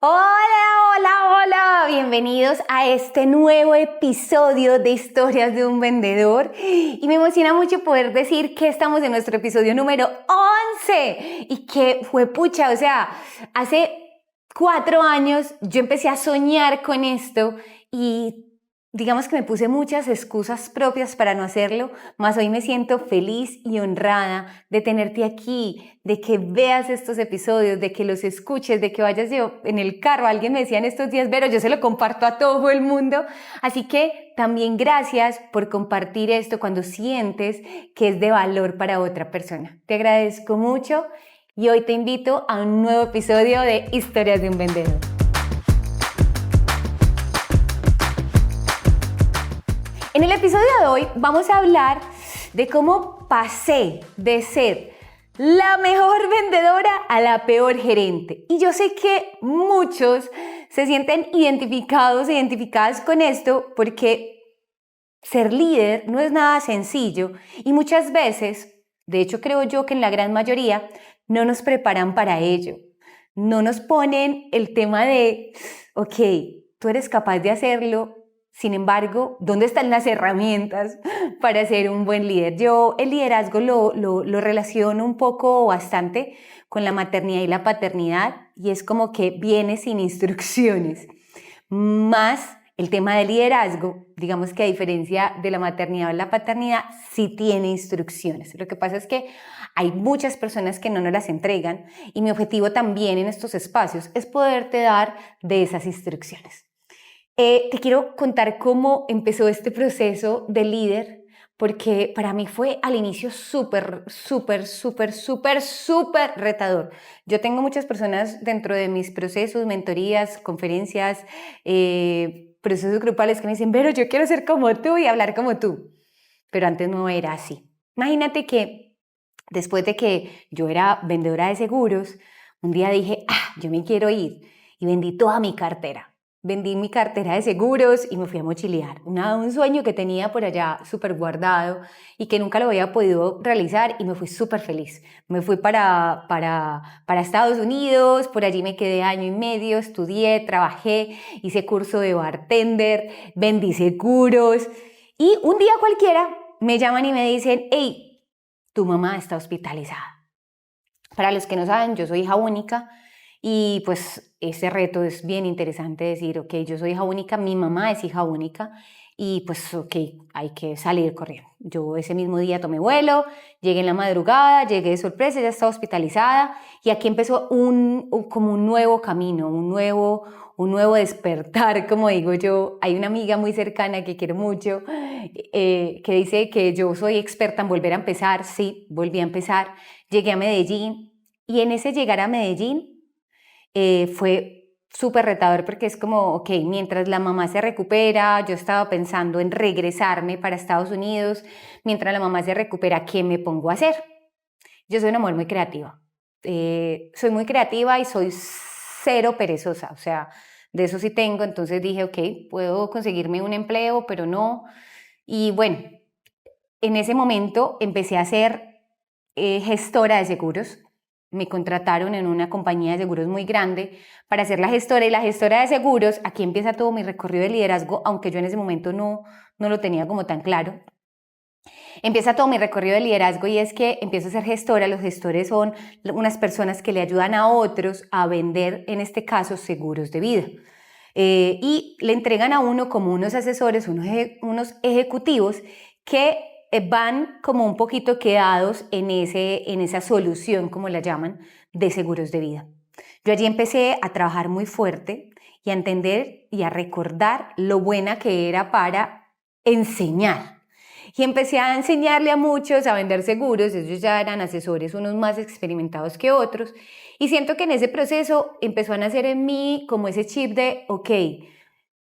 Hola, hola, hola, bienvenidos a este nuevo episodio de Historias de un Vendedor y me emociona mucho poder decir que estamos en nuestro episodio número 11 y que fue pucha, o sea, hace 4 años yo empecé a soñar con esto y digamos que me puse muchas excusas propias para no hacerlo, mas hoy me siento feliz y honrada de tenerte aquí, de que veas estos episodios, de que los escuches, de que vayas yo en el carro. Alguien me decía en estos días, Vero, yo se lo comparto a todo el mundo. Así que también gracias por compartir esto cuando sientes que es de valor para otra persona. Te agradezco mucho y hoy te invito a un nuevo episodio de Historias de un Vendedor. En el episodio de hoy vamos a hablar de cómo pasé de ser la mejor vendedora a la peor gerente. Y yo sé que muchos se sienten identificados e identificadas con esto porque ser líder no es nada sencillo y muchas veces, de hecho creo yo que en la gran mayoría, no nos preparan para ello. No nos ponen el tema de, ok, tú eres capaz de hacerlo. Sin embargo, ¿dónde están las herramientas para ser un buen líder? Yo el liderazgo lo relaciono un poco bastante con la maternidad y la paternidad y es como que viene sin instrucciones. Más el tema del liderazgo, digamos que a diferencia de la maternidad o la paternidad, sí tiene instrucciones. Lo que pasa es que hay muchas personas que no nos las entregan y mi objetivo también en estos espacios es poderte dar de esas instrucciones. Te quiero contar cómo empezó este proceso de líder, porque para mí fue al inicio súper retador. Yo tengo muchas personas dentro de mis procesos, mentorías, conferencias, procesos grupales que me dicen, Vero, yo quiero ser como tú y hablar como tú. Pero antes no era así. Imagínate que después de que yo era vendedora de seguros, un día dije, yo me quiero ir y vendí toda mi cartera. Vendí mi cartera de seguros y me fui a mochilear. Un sueño que tenía por allá súper guardado y que nunca lo había podido realizar y me fui súper feliz. Me fui para Estados Unidos, por allí me quedé año y medio, estudié, trabajé, hice curso de bartender, vendí seguros y un día cualquiera me llaman y me dicen, hey, tu mamá está hospitalizada. Para los que no saben, yo soy hija única y pues ese reto es bien interesante decir, ok, yo soy hija única, mi mamá es hija única y pues ok, hay que salir corriendo. Yo ese mismo día tomé vuelo, llegué en la madrugada, llegué de sorpresa, ella estaba hospitalizada y aquí empezó como un nuevo camino, un nuevo despertar, como digo yo. Hay una amiga muy cercana que quiero mucho que dice que yo soy experta en volver a empezar. Sí, volví a empezar. Llegué a Medellín y en ese llegar a Medellín fue súper retador porque es como, ok, mientras la mamá se recupera, yo estaba pensando en regresarme para Estados Unidos, mientras la mamá se recupera, ¿qué me pongo a hacer? Yo soy una mujer muy creativa. Soy muy creativa y soy cero perezosa, o sea, de eso sí tengo, entonces dije, ok, puedo conseguirme un empleo, pero no. Y bueno, en ese momento empecé a ser gestora de seguros. Me contrataron en una compañía de seguros muy grande para ser la gestora y la gestora de seguros, aquí empieza todo mi recorrido de liderazgo, aunque yo en ese momento no lo tenía como tan claro. Empieza todo mi recorrido de liderazgo y es que empiezo a ser gestora. Los gestores son unas personas que le ayudan a otros a vender, en este caso, seguros de vida. Y le entregan a uno como unos asesores, unos ejecutivos que van como un poquito quedados en esa solución, como la llaman, de seguros de vida. Yo allí empecé a trabajar muy fuerte y a entender y a recordar lo buena que era para enseñar. Y empecé a enseñarle a muchos a vender seguros. Ellos ya eran asesores, unos más experimentados que otros, y siento que en ese proceso empezó a nacer en mí como ese chip de, ok,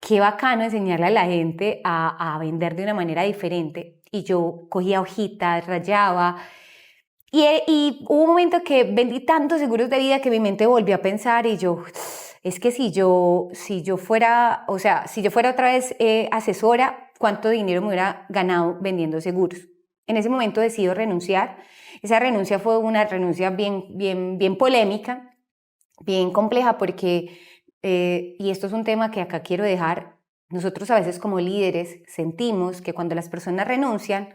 qué bacano enseñarle a la gente a vender de una manera diferente. Y yo cogía hojitas, rayaba, y hubo un momento que vendí tantos seguros de vida que mi mente volvió a pensar y yo, es que si yo fuera, o sea, si yo fuera otra vez asesora, ¿cuánto dinero me hubiera ganado vendiendo seguros? En ese momento decido renunciar. Esa renuncia fue una renuncia bien polémica, bien compleja, porque y esto es un tema que acá quiero dejar, nosotros a veces como líderes sentimos que cuando las personas renuncian,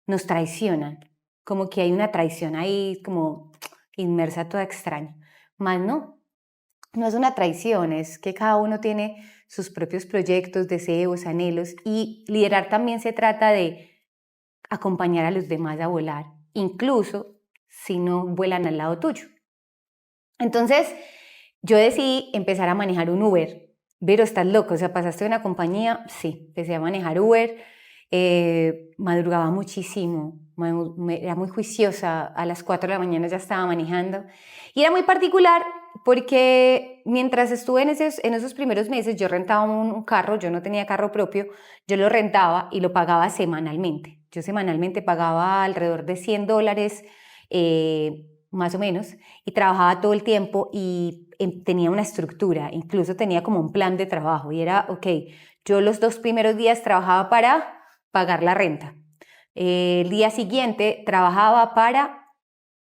nos traicionan, como que hay una traición ahí como inmersa, toda extraña. Más no, no es una traición, es que cada uno tiene sus propios proyectos, deseos, anhelos, y liderar también se trata de acompañar a los demás a volar, incluso si no vuelan al lado tuyo. Entonces, yo decidí empezar a manejar un Uber. Pero estás loco, o sea, pasaste de una compañía, sí, empecé a manejar Uber, madrugaba muchísimo, era muy juiciosa, a las 4 de la mañana ya estaba manejando, y era muy particular porque mientras estuve en esos primeros meses, yo rentaba un carro, yo no tenía carro propio, yo lo rentaba y lo pagaba semanalmente. Yo semanalmente pagaba alrededor de $100, más o menos, y trabajaba todo el tiempo y tenía una estructura, incluso tenía como un plan de trabajo y era, ok, yo los 2 primeros días trabajaba para pagar la renta, el día siguiente trabajaba para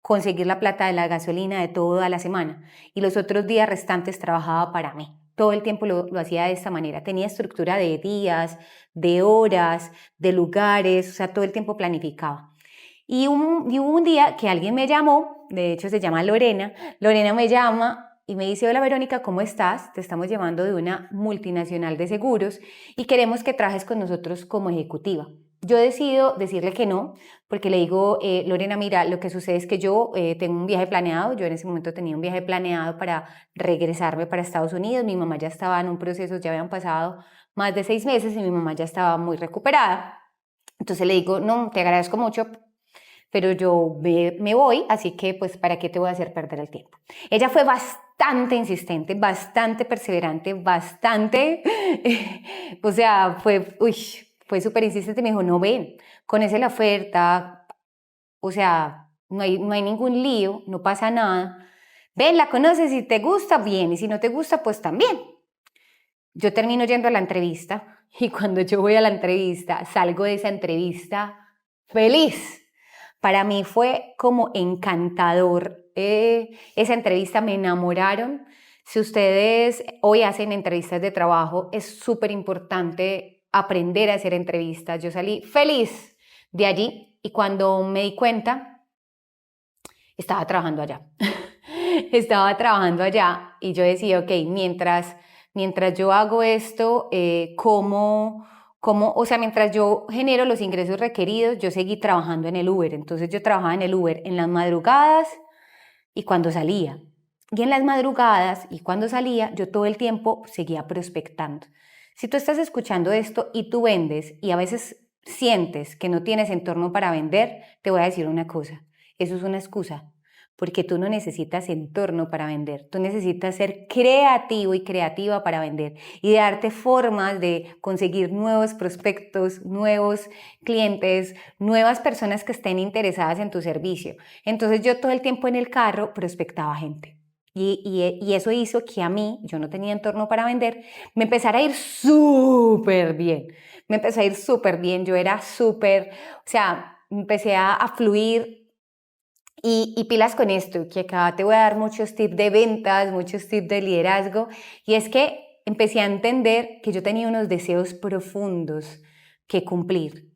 conseguir la plata de la gasolina de toda la semana y los otros días restantes trabajaba para mí. Todo el tiempo lo hacía de esta manera, tenía estructura de días, de horas, de lugares, o sea, todo el tiempo planificaba. Y hubo un día que alguien me llamó, de hecho se llama Lorena, Lorena me llama y me dice, hola Verónica, ¿cómo estás? Te estamos llamando de una multinacional de seguros y queremos que trabajes con nosotros como ejecutiva. Yo decido decirle que no, porque le digo, Lorena, mira, lo que sucede es que yo tengo un viaje planeado, yo en ese momento tenía un viaje planeado para regresarme para Estados Unidos, mi mamá ya estaba en un proceso, ya habían pasado más de 6 meses y mi mamá ya estaba muy recuperada. Entonces le digo, no, te agradezco mucho, pero yo me voy, así que pues ¿para qué te voy a hacer perder el tiempo? Ella fue bastante insistente, bastante perseverante, bastante, o sea, fue súper insistente, me dijo, no ven, con esa la oferta, o sea, no hay ningún lío, no pasa nada, ven, la conoces, si te gusta, bien, y si no te gusta, pues también. Yo termino yendo a la entrevista y cuando yo voy a la entrevista, salgo de esa entrevista feliz. Para mí fue como encantador esa entrevista, me enamoraron. Si ustedes hoy hacen entrevistas de trabajo, es súper importante aprender a hacer entrevistas. Yo salí feliz de allí y cuando me di cuenta, estaba trabajando allá. Estaba trabajando allá y yo decía, ok, mientras yo hago esto, o sea, mientras yo genero los ingresos requeridos, yo seguí trabajando en el Uber. Entonces yo trabajaba en el Uber en las madrugadas y cuando salía. Y en las madrugadas y cuando salía, yo todo el tiempo seguía prospectando. Si tú estás escuchando esto y tú vendes y a veces sientes que no tienes entorno para vender, te voy a decir una cosa, eso es una excusa. Porque tú no necesitas entorno para vender, tú necesitas ser creativo y creativa para vender y darte formas de conseguir nuevos prospectos, nuevos clientes, nuevas personas que estén interesadas en tu servicio. Entonces yo todo el tiempo en el carro prospectaba gente. Y eso hizo que a mí, yo no tenía entorno para vender, me empezara a ir súper bien. Me empezó a ir súper bien, yo era súper, o sea, empecé a fluir. Y pilas con esto, que acá te voy a dar muchos tips de ventas, muchos tips de liderazgo, y es que empecé a entender que yo tenía unos deseos profundos que cumplir.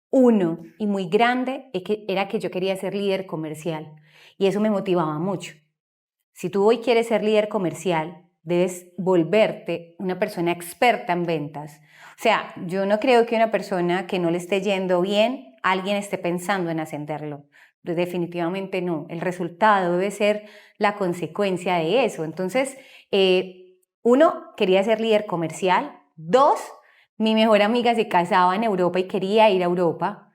Uno, y muy grande, era que yo quería ser líder comercial, y eso me motivaba mucho. Si tú hoy quieres ser líder comercial, debes volverte una persona experta en ventas. O sea, yo no creo que una persona que no le esté yendo bien, alguien esté pensando en ascenderlo. Definitivamente no. El resultado debe ser la consecuencia de eso. Entonces, uno, quería ser líder comercial. Dos, mi mejor amiga se casaba en Europa y quería ir a Europa.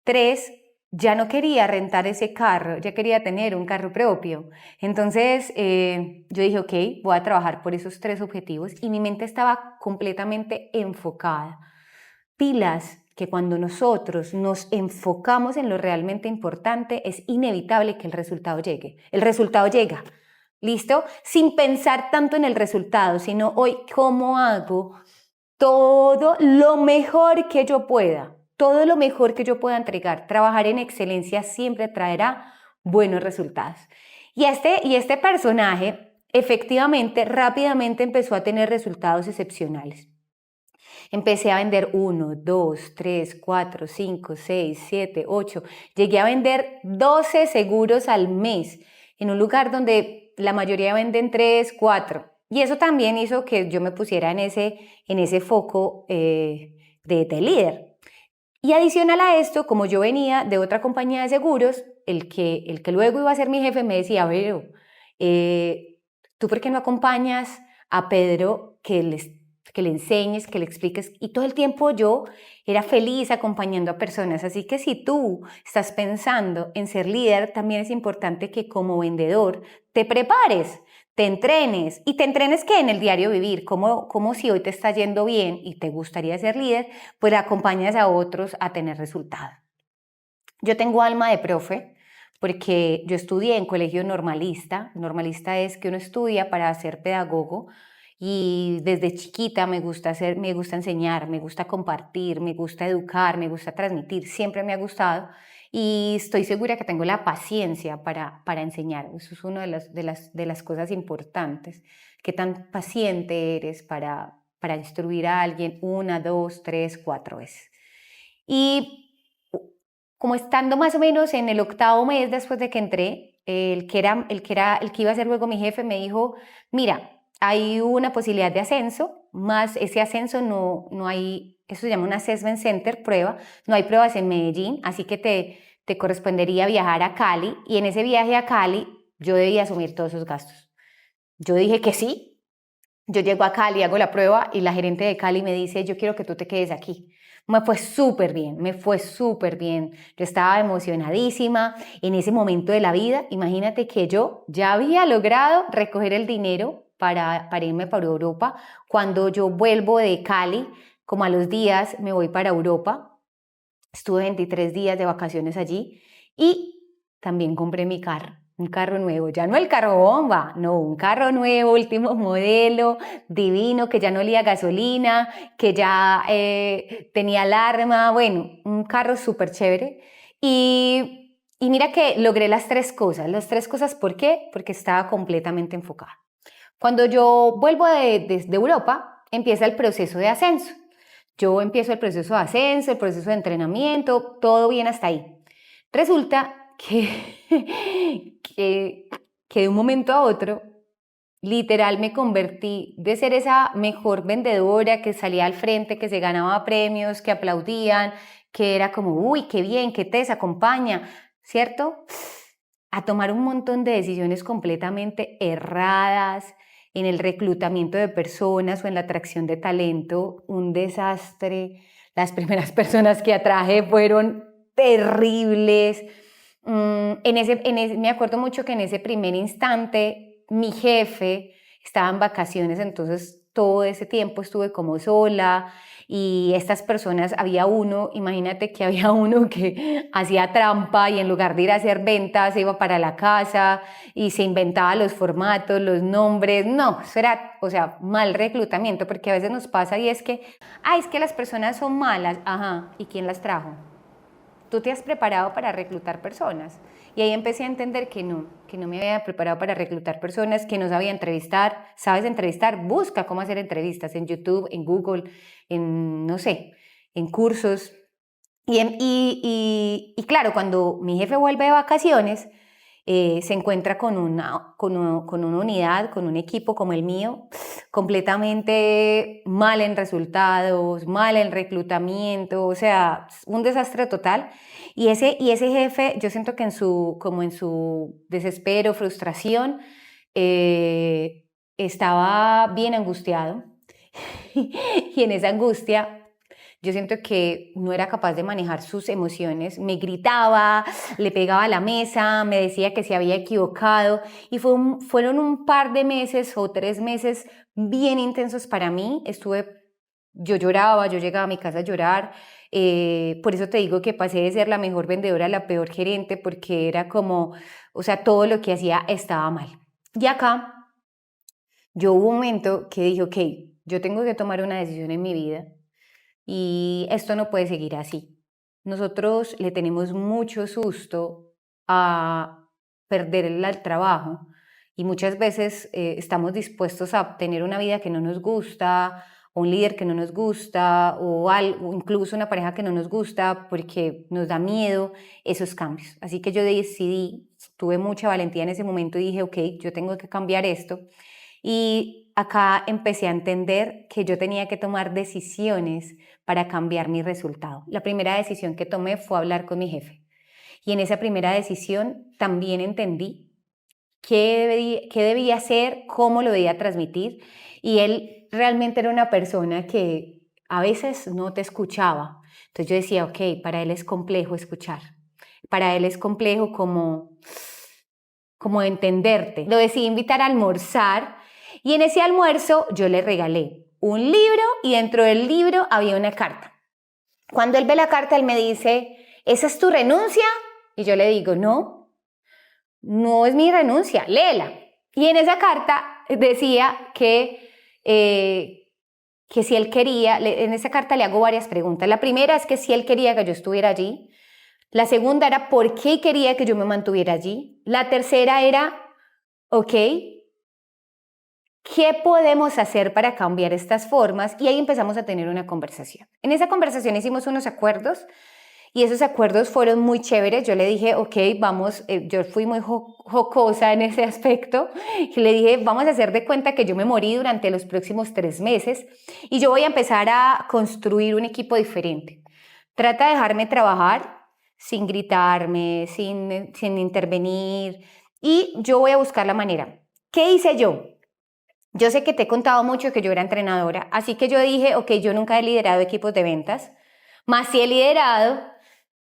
Tres, ya no quería rentar ese carro, ya quería tener un carro propio. Entonces yo dije, ok, voy a trabajar por esos 3 objetivos y mi mente estaba completamente enfocada. Pilas que cuando nosotros nos enfocamos en lo realmente importante, es inevitable que el resultado llegue. El resultado llega, ¿listo? Sin pensar tanto en el resultado, sino hoy, ¿cómo hago todo lo mejor que yo pueda? Todo lo mejor que yo pueda entregar. Trabajar en excelencia siempre traerá buenos resultados. Y este personaje efectivamente, rápidamente empezó a tener resultados excepcionales. Empecé a vender 1, 2, 3, 4, 5, 6, 7, 8. Llegué a vender 12 seguros al mes en un lugar donde la mayoría venden 3, 4. Y eso también hizo que yo me pusiera en ese foco de líder. Y adicional a esto, como yo venía de otra compañía de seguros, el que luego iba a ser mi jefe me decía, Vero, ¿tú por qué no acompañas a Pedro que le enseñes, que le expliques? Y todo el tiempo yo era feliz acompañando a personas. Así que si tú estás pensando en ser líder, también es importante que como vendedor te prepares, te entrenes. ¿Y te entrenes qué? En el diario vivir. Como si hoy te está yendo bien y te gustaría ser líder, pues acompañas a otros a tener resultados. Yo tengo alma de profe porque yo estudié en colegio normalista. Normalista es que uno estudia para ser pedagogo y desde chiquita me gusta enseñar, me gusta compartir, me gusta educar, me gusta transmitir. Siempre me ha gustado y estoy segura que tengo la paciencia para enseñar. Eso es una de las cosas importantes. Qué tan paciente eres para instruir a alguien una, dos, tres, cuatro veces. Y como estando más o menos en el 8º mes después de que entré, el que iba a ser luego mi jefe me dijo, mira, hay una posibilidad de ascenso, más ese ascenso no hay, eso se llama un assessment center, prueba, no hay pruebas en Medellín, así que te correspondería viajar a Cali, y en ese viaje a Cali yo debía asumir todos esos gastos. Yo dije que sí. Yo llego a Cali, hago la prueba y la gerente de Cali me dice, yo quiero que tú te quedes aquí. Me fue súper bien, me fue súper bien. Yo estaba emocionadísima en ese momento de la vida. Imagínate que yo ya había logrado recoger el dinero para irme para Europa. Cuando yo vuelvo de Cali, como a los días me voy para Europa. Estuve 23 días de vacaciones allí y también compré mi carro. Un carro nuevo, ya no el carro bomba, no, un carro nuevo, último modelo, divino, que ya no olía gasolina, que ya tenía alarma, bueno, un carro súper chévere. Y mira que logré las tres cosas, ¿por qué? Porque estaba completamente enfocada. Cuando yo vuelvo de Europa, empieza el proceso de ascenso. Yo empiezo el proceso de ascenso, el proceso de entrenamiento, todo bien hasta ahí. Resulta que de un momento a otro, literal me convertí de ser esa mejor vendedora que salía al frente, que se ganaba premios, que aplaudían, que era como, uy, qué bien, qué te acompaña, ¿cierto? A tomar un montón de decisiones completamente erradas en el reclutamiento de personas o en la atracción de talento, un desastre. Las primeras personas que atraje fueron terribles. Me acuerdo mucho que en ese primer instante mi jefe estaba en vacaciones, entonces todo ese tiempo estuve como sola y estas personas, imagínate que había uno que hacía trampa y en lugar de ir a hacer ventas se iba para la casa y se inventaba los formatos, los nombres. No, eso era, o sea, mal reclutamiento, porque a veces nos pasa y es que, es que las personas son malas. Ajá, ¿y quién las trajo? Tú te has preparado para reclutar personas. Y ahí empecé a entender que no me había preparado para reclutar personas, que no sabía entrevistar. ¿Sabes entrevistar? Busca cómo hacer entrevistas en YouTube, en Google, no sé, en cursos. Y claro, cuando mi jefe vuelve de vacaciones, se encuentra con una unidad, con un equipo como el mío, completamente mal en resultados, mal en reclutamiento, o sea, un desastre total. Y ese jefe, yo siento que en su desespero, frustración, estaba bien angustiado. Y en esa angustia yo siento que no era capaz de manejar sus emociones, me gritaba, le pegaba a la mesa, me decía que se había equivocado y fueron un par de meses o 3 meses bien intensos para mí. Yo lloraba, yo llegaba a mi casa a llorar, por eso te digo que pasé de ser la mejor vendedora a la peor gerente, porque era como, o sea, todo lo que hacía estaba mal. Y acá yo hubo un momento que dije, ok, yo tengo que tomar una decisión en mi vida y esto no puede seguir así. Nosotros le tenemos mucho susto a perder el trabajo y muchas veces estamos dispuestos a tener una vida que no nos gusta, o un líder que no nos gusta, o incluso una pareja que no nos gusta porque nos da miedo esos cambios. Así que yo decidí, tuve mucha valentía en ese momento y dije, ok, yo tengo que cambiar esto. Y acá empecé a entender que yo tenía que tomar decisiones para cambiar mi resultado. La primera decisión que tomé fue hablar con mi jefe. Y en esa primera decisión también entendí qué debía hacer, cómo lo debía transmitir. Y él realmente era una persona que a veces no te escuchaba. Entonces yo decía, ok, para él es complejo escuchar. Para él es complejo como entenderte. Lo decidí invitar a almorzar y en ese almuerzo yo le regalé un libro y dentro del libro había una carta. Cuando él ve la carta, él me dice, ¿esa es tu renuncia? Y yo le digo, no, no es mi renuncia, léela. Y en esa carta decía que si él quería, en esa carta le hago varias preguntas. La primera es que si él quería que yo estuviera allí. La segunda era por qué quería que yo me mantuviera allí. La tercera era, ok, ¿qué podemos hacer para cambiar estas formas? Y ahí empezamos a tener una conversación. En esa conversación hicimos unos acuerdos y esos acuerdos fueron muy chéveres. Yo le dije, ok, vamos, yo fui muy jocosa en ese aspecto y le dije, vamos a hacer de cuenta que yo me morí durante los próximos 3 meses y yo voy a empezar a construir un equipo diferente. Trata de dejarme trabajar sin gritarme, sin intervenir y yo voy a buscar la manera. ¿Qué hice yo? Yo sé que te he contado mucho que yo era entrenadora, así que yo dije, ok, yo nunca he liderado equipos de ventas, más sí he liderado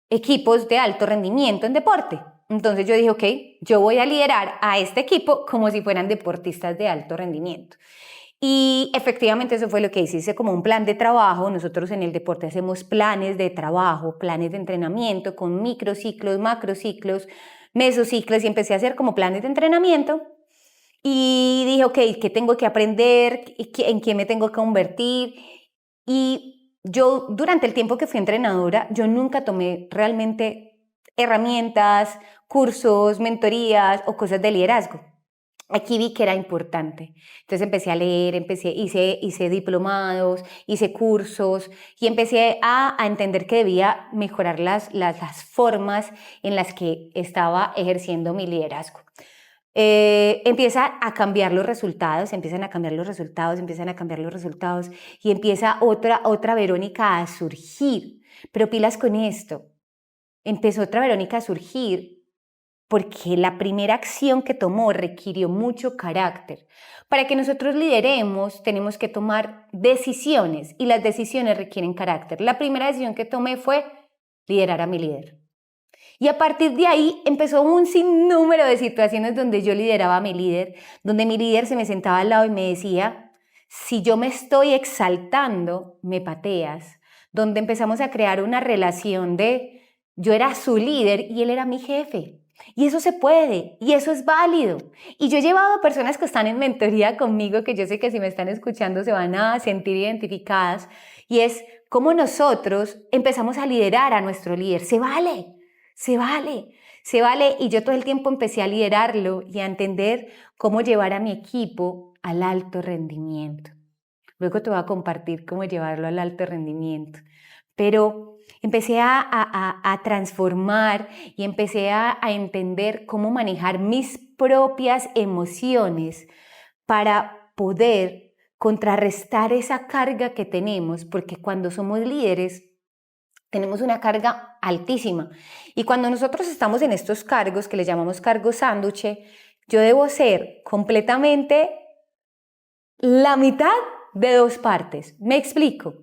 equipos de alto rendimiento en deporte. Entonces yo dije, ok, yo voy a liderar a este equipo como si fueran deportistas de alto rendimiento. Y efectivamente eso fue lo que hice como un plan de trabajo. Nosotros en el deporte hacemos planes de trabajo, planes de entrenamiento con microciclos, macrociclos, mesociclos y empecé a hacer como planes de entrenamiento. Y dije, ok, ¿qué tengo que aprender? ¿En qué me tengo que convertir? Y yo, durante el tiempo que fui entrenadora, yo nunca tomé realmente herramientas, cursos, mentorías o cosas de liderazgo. Aquí vi que era importante. Entonces empecé a leer, hice diplomados, hice cursos y empecé a entender que debía mejorar las formas en las que estaba ejerciendo mi liderazgo. Empieza a cambiar los resultados, empiezan a cambiar los resultados y empieza otra Verónica a surgir. Pero pilas con esto, empezó otra Verónica a surgir porque la primera acción que tomó requirió mucho carácter. Para que nosotros lideremos tenemos que tomar decisiones y las decisiones requieren carácter. La primera decisión que tomé fue liderar a mi líder. Y a partir de ahí empezó un sinnúmero de situaciones donde yo lideraba a mi líder, donde mi líder se me sentaba al lado y me decía, si yo me estoy exaltando, me pateas. Donde empezamos a crear una relación de yo era su líder y él era mi jefe. Y eso se puede, y eso es válido. Y yo he llevado a personas que están en mentoría conmigo, que yo sé que si me están escuchando se van a sentir identificadas, y es cómo nosotros empezamos a liderar a nuestro líder. Se vale. Se vale, y yo todo el tiempo empecé a liderarlo y a entender cómo llevar a mi equipo al alto rendimiento. Luego te voy a compartir cómo llevarlo al alto rendimiento. Pero empecé a transformar y empecé a entender cómo manejar mis propias emociones para poder contrarrestar esa carga que tenemos, porque cuando somos líderes tenemos una carga altísima. Y cuando nosotros estamos en estos cargos, que le llamamos cargo sándwich, yo debo ser completamente la mitad de 2 partes. Me explico.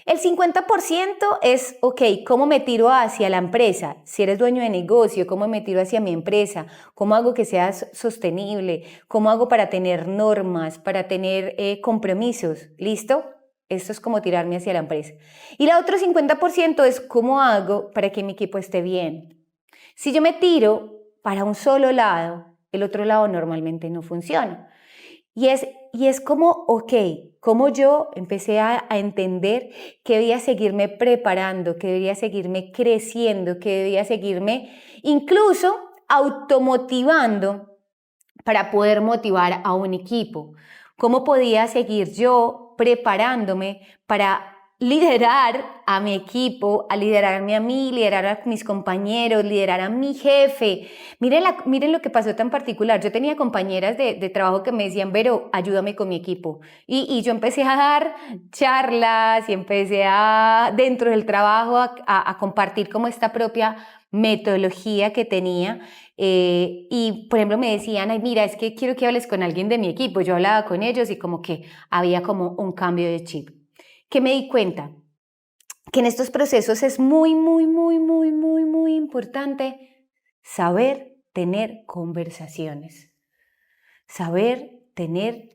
El 50% es, ok, ¿cómo me tiro hacia la empresa? Si eres dueño de negocio, ¿cómo me tiro hacia mi empresa? ¿Cómo hago que sea sostenible? ¿Cómo hago para tener normas, para tener compromisos? ¿Listo? Esto es como tirarme hacia la empresa. Y la otro 50% es cómo hago para que mi equipo esté bien. Si yo me tiro para un solo lado, el otro lado normalmente no funciona. Y es como, ok, como yo empecé a entender que debía seguirme preparando, que debía seguirme creciendo, que debía seguirme incluso automotivando para poder motivar a un equipo? ¿Cómo podía seguir yo preparándome para liderar a mi equipo, a liderarme a mí, liderar a mis compañeros, liderar a mi jefe? Miren lo que pasó tan particular. Yo tenía compañeras de trabajo que me decían, Vero, ayúdame con mi equipo. Y yo empecé a dar charlas y empecé dentro del trabajo a compartir como esta propia metodología que tenía. Y por ejemplo me decían, ay mira, es que quiero que hables con alguien de mi equipo. Yo hablaba con ellos y como que había como un cambio de chip. ¿Qué me di cuenta? Que en estos procesos es muy importante saber tener conversaciones, saber tener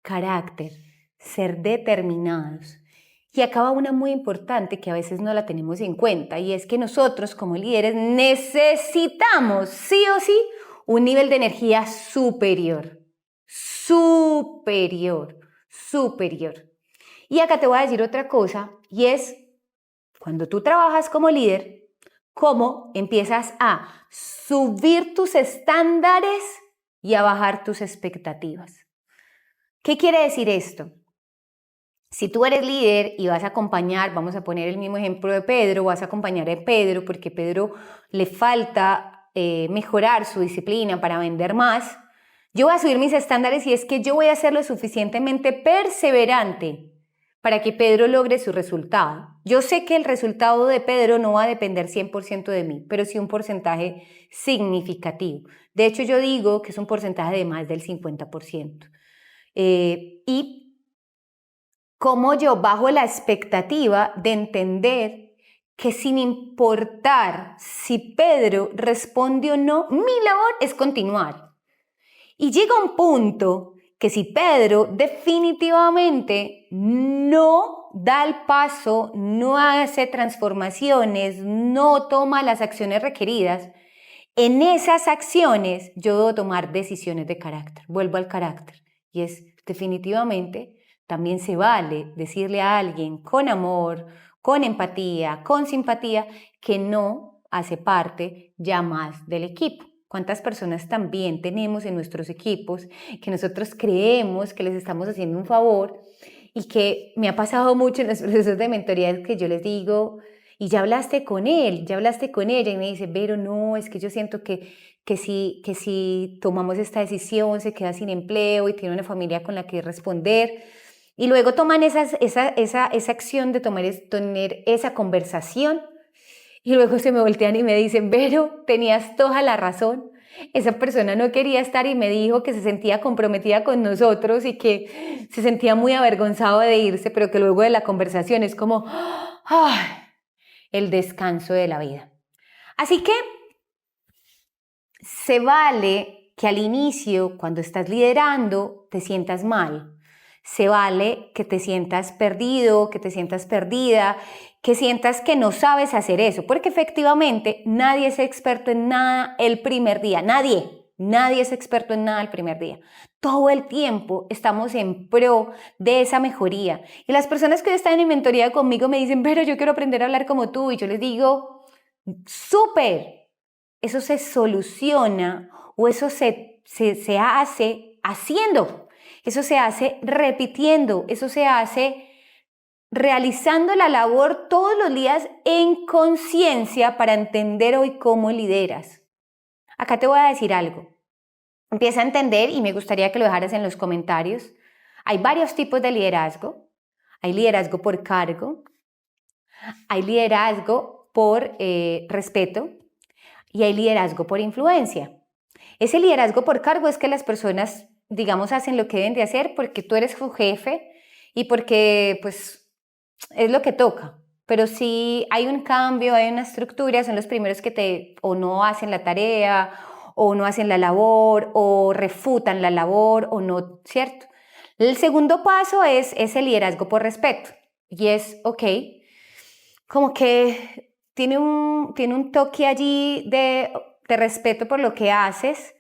carácter, ser determinados. Y acaba una muy importante que a veces no la tenemos en cuenta, y es que nosotros como líderes necesitamos sí o sí un nivel de energía superior. Y acá te voy a decir otra cosa, y es cuando tú trabajas como líder, cómo empiezas a subir tus estándares y a bajar tus expectativas. ¿Qué quiere decir esto? Si tú eres líder y vas a acompañar, vamos a poner el mismo ejemplo de Pedro, vas a acompañar a Pedro porque Pedro le falta mejorar su disciplina para vender más, yo voy a subir mis estándares y es que yo voy a ser lo suficientemente perseverante para que Pedro logre su resultado. Yo sé que el resultado de Pedro no va a depender 100% de mí, pero sí un porcentaje significativo. De hecho, yo digo que es un porcentaje de más del 50%. Y cómo yo bajo la expectativa de entender que sin importar si Pedro responde o no, mi labor es continuar. Y llega un punto que si Pedro definitivamente no da el paso, no hace transformaciones, no toma las acciones requeridas, en esas acciones yo debo tomar decisiones de carácter. Vuelvo al carácter. Y es definitivamente, también se vale decirle a alguien con amor, con empatía, con simpatía, que no hace parte ya más del equipo. ¿Cuántas personas también tenemos en nuestros equipos que nosotros creemos que les estamos haciendo un favor? Y que me ha pasado mucho en los procesos de mentoría que yo les digo, y ya hablaste con él, ya hablaste con ella, y me dice, pero no, es que yo siento que si tomamos esta decisión se queda sin empleo y tiene una familia con la que responder. Y luego toman esa acción de tener esa conversación, y luego se me voltean y me dicen, pero tenías toda la razón. Esa persona no quería estar y me dijo que se sentía comprometida con nosotros y que se sentía muy avergonzado de irse, pero que luego de la conversación es como el descanso de la vida. Así que se vale que al inicio, cuando estás liderando, te sientas mal. Se vale que te sientas perdido, que te sientas perdida, que sientas que no sabes hacer eso, porque efectivamente nadie es experto en nada el primer día, nadie es experto en nada el primer día. Todo el tiempo estamos en pro de esa mejoría. Y las personas que hoy están en mentoría conmigo me dicen, pero yo quiero aprender a hablar como tú, y yo les digo, súper, eso se soluciona o eso se hace haciendo. Eso se hace repitiendo, eso se hace realizando la labor todos los días en conciencia para entender hoy cómo lideras. Acá te voy a decir algo. Empieza a entender, y me gustaría que lo dejaras en los comentarios. Hay varios tipos de liderazgo. Hay liderazgo por cargo, hay liderazgo por respeto y hay liderazgo por influencia. Ese liderazgo por cargo es que las personas, digamos, hacen lo que deben de hacer porque tú eres su jefe y porque pues es lo que toca. Pero si hay un cambio, hay una estructura, son los primeros que o no hacen la tarea, o no hacen la labor, o refutan la labor, o no, ¿cierto? El segundo paso es ese liderazgo por respeto. Y es, ok, como que tiene un toque allí de respeto por lo que haces,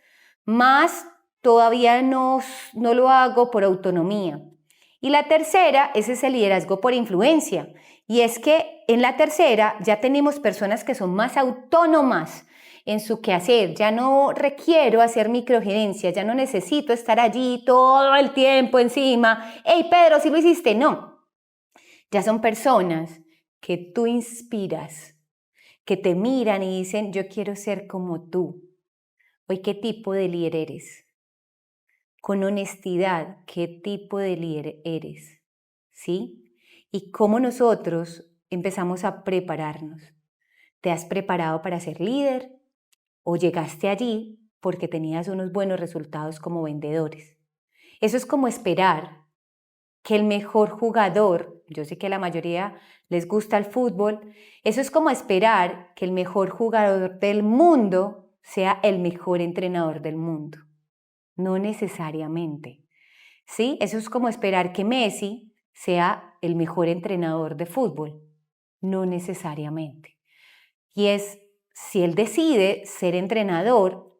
más todavía no lo hago por autonomía. Y la tercera es ese liderazgo por influencia. Y es que en la tercera ya tenemos personas que son más autónomas en su quehacer, ya no requiero hacer microgerencias, ya no necesito estar allí todo el tiempo encima. ¡Hey, Pedro, si lo hiciste! No, ya son personas que tú inspiras, que te miran y dicen, yo quiero ser como tú. Hoy, ¿qué tipo de líder eres? Con honestidad, ¿qué tipo de líder eres? ¿Sí? Y cómo nosotros empezamos a prepararnos. ¿Te has preparado para ser líder o llegaste allí porque tenías unos buenos resultados como vendedores? Eso es como esperar que el mejor jugador, yo sé que a la mayoría les gusta el fútbol, eso es como esperar que el mejor jugador del mundo sea el mejor entrenador del mundo. No necesariamente, ¿sí? Eso es como esperar que Messi sea el mejor entrenador de fútbol. No necesariamente. Y es, si él decide ser entrenador,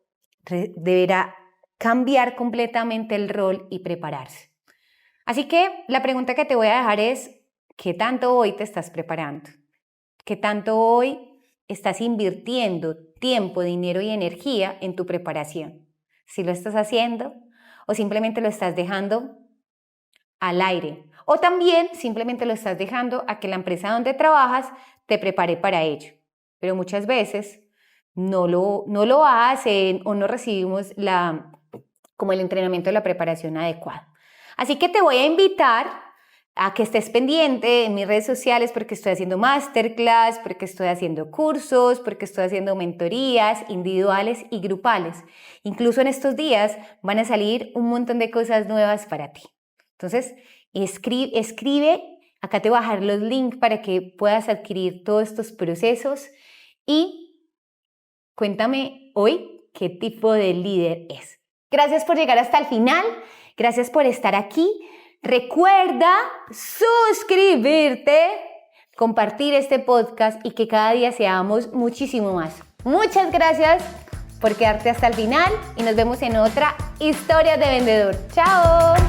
deberá cambiar completamente el rol y prepararse. Así que la pregunta que te voy a dejar es, ¿qué tanto hoy te estás preparando? ¿Qué tanto hoy estás invirtiendo tiempo, dinero y energía en tu preparación? ¿Si lo estás haciendo o simplemente lo estás dejando al aire? O también simplemente lo estás dejando a que la empresa donde trabajas te prepare para ello. Pero muchas veces no lo hacen o no recibimos como el entrenamiento de la preparación adecuado. Así que te voy a invitar a que estés pendiente en mis redes sociales porque estoy haciendo masterclass, porque estoy haciendo cursos, porque estoy haciendo mentorías individuales y grupales. Incluso en estos días van a salir un montón de cosas nuevas para ti. Entonces, escribe, acá te voy a dejar los links para que puedas adquirir todos estos procesos y cuéntame hoy qué tipo de líder es. Gracias por llegar hasta el final, gracias por estar aquí. Recuerda suscribirte, compartir este podcast y que cada día seamos muchísimo más. Muchas gracias por quedarte hasta el final y nos vemos en otra historia de vendedor. ¡Chao!